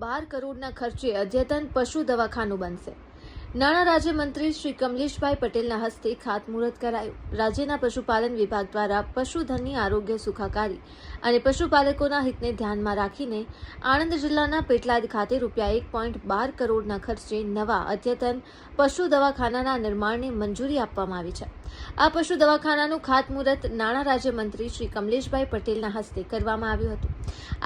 12 કરોડના ખર્ચે અદ્યતન પશુ દવાખાનું બનશે। નાણાં રાજ્યમંત્રી શ્રી કમલેશભાઈ પટેલના હસ્તે ખાતમુહૂર્ત કરાયું। રાજ્યના પશુપાલન વિભાગ દ્વારા પશુધનની આરોગ્ય સુખાકારી અને પશુપાલકોના હિતને ધ્યાનમાં રાખીને આણંદ જિલ્લાના પેટલાદ ખાતે ₹1.12 કરોડના ખર્ચે નવા અદ્યતન પશુ દવાખાનાના નિર્માણને મંજૂરી આપવામાં આવી છે। આ પશુ દવાખાનાનું ખાતમુહૂર્ત નાણાં રાજ્યમંત્રી શ્રી કમલેશભાઈ પટેલના હસ્તે કરવામાં આવ્યું હતું।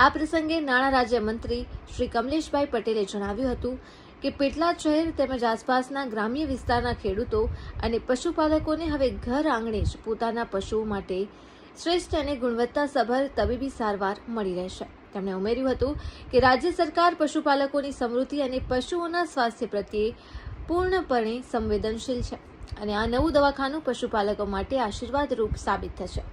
આ પ્રસંગે નાણાં રાજ્યમંત્રી શ્રી કમલેશભાઈ પટેલે જણાવ્યું હતું કે પેટલાદ શહેર તેમજ આસપાસના ગ્રામ્ય વિસ્તારના ખેડૂતો અને પશુપાલકોને હવે ઘર આંગણે જ પોતાના પશુઓ માટે શ્રેષ્ઠ અને ગુણવત્તાસભર તબીબી સારવાર મળી રહેશે। તેમણે ઉમેર્યું હતું કે રાજ્ય સરકાર પશુપાલકોની સમૃદ્ધિ અને પશુઓના સ્વાસ્થ્ય પ્રત્યે પૂર્ણપણે સંવેદનશીલ છે અને આ નવું દવાખાનું પશુપાલકો માટે આશીર્વાદરૂપ સાબિત થશે।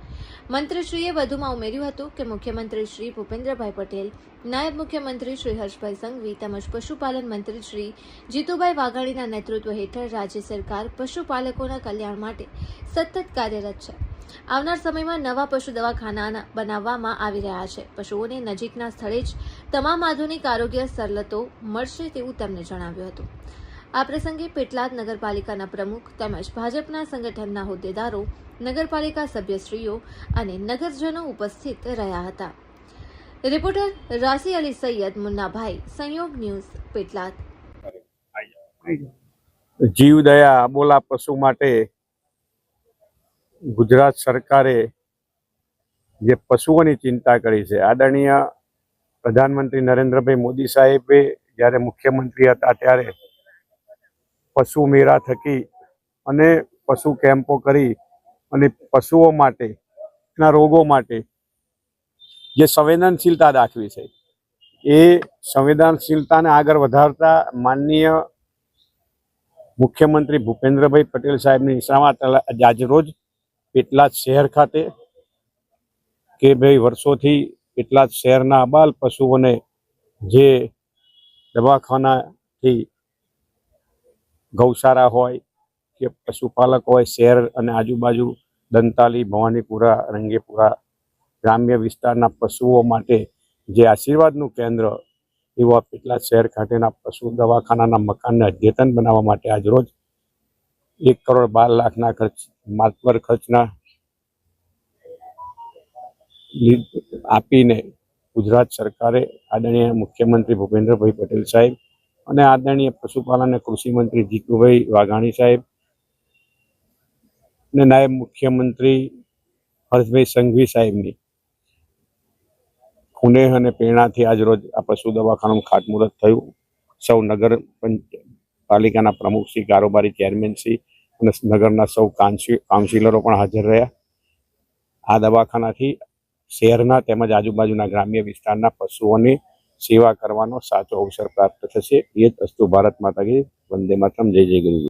મંત્રીશ્રીએ વધુમાં ઉમેર્યું હતું કે મુખ્યમંત્રી શ્રી ભૂપેન્દ્રભાઈ પટેલ, નાયબ મુખ્યમંત્રી શ્રી હર્ષભાઈ સંઘવી તેમજ પશુપાલન મંત્રી શ્રી જીતુભાઈ વાઘાણીના નેતૃત્વ હેઠળ રાજ્ય સરકાર પશુપાલકોના કલ્યાણ માટે સતત કાર્યરત છે। આવનાર સમયમાં નવા પશુ દવાખાના બનાવવામાં આવી રહ્યા છે। પશુઓને નજીકના સ્થળે જ તમામ આધુનિક આરોગ્ય સવલતો મળશે તેવું તેમણે જણાવ્યું હતું। આ પ્રસંગે પેટલાદ નગરપાલિકાના પ્રમુખ તેમજ ભાજપના સંગઠનના હોદ્દેદારો, નગરપાલિકા સભ્યશ્રીઓ અને નગરજનો ઉપસ્થિત રહ્યા હતા। રિપોર્ટર રાશી અલી સૈયદ, મુન્નાભાઈ, સંયોગ ન્યૂઝ, પેટલાદ। જીવદયા અબોલા પશુ માટે ગુજરાત સરકારે જે પશુઓની ચિંતા કરી છે, આદરણીય પ્રધાનમંત્રી નરેન્દ્રભાઈ મોદી સાહેબે જ્યારે મુખ્યમંત્રી હતા ત્યારે પશુ મેળા થકી અને પશુ કેમ્પો કરી અને પશુઓ માટેના રોગો માટે જે સંવેદનશીલતા દાખવી છે એ સંવેદનશીલતાને આગળ વધારતા માનનીય મુખ્યમંત્રી ભૂપેન્દ્રભાઈ પટેલ સાહેબની નિશામાં આજરોજ પેટલાદ શહેર ખાતે કે ભાઈ વર્ષોથી પેટલાદ શહેરના અબાલ પશુઓને જે દવાખાનાથી ગૌશાળા હોય કે પશુપાલક હોય, શહેર અને આજુબાજુ દંતાલી, ભવાનીપુરા, રંગેપુરા ગ્રામ્ય વિસ્તારના પશુઓ માટે જે આશીર્વાદનું કેન્દ્ર એવા પેટલાદ શહેર ખાતેના પશુ દવાખાનાના મકાનને અદ્યતન બનાવવા માટે આજરોજ 1.12 કરોડ માતબર ખર્ચના આપીને ગુજરાત સરકારે આદરણીય મુખ્યમંત્રી ભૂપેન્દ્રભાઈ પટેલ સાહેબ અને આદરણીય પશુપાલન અને કૃષિ મંત્રી જીતુભાઈ વાઘાણી સાહેબ અને નાયબ મુખ્યમંત્રી હર્ષભાઈ સંઘવી સાહેબની કુનેહ અને પ્રેરણાથી આજરોજ આ પશુ દવાખાનાનું ખાતમુહૂર્ત થયું। સૌ નગર પાલિકાના પ્રમુખશ્રી, કારોબારી ચેરમેનશ્રી અને નગરના સૌ કાઉન્સિલરો પણ હાજર રહ્યા। આ દવાખાનાથી શહેરના તેમજ આજુબાજુના ગ્રામ્ય વિસ્તારના પશુઓની સેવા કરવાનો સાચો અવસર પ્રાપ્ત થશે। એ જ અસ્તુ ભારત માતા કી, વંદે માતરમ, જય જય ગુરુ।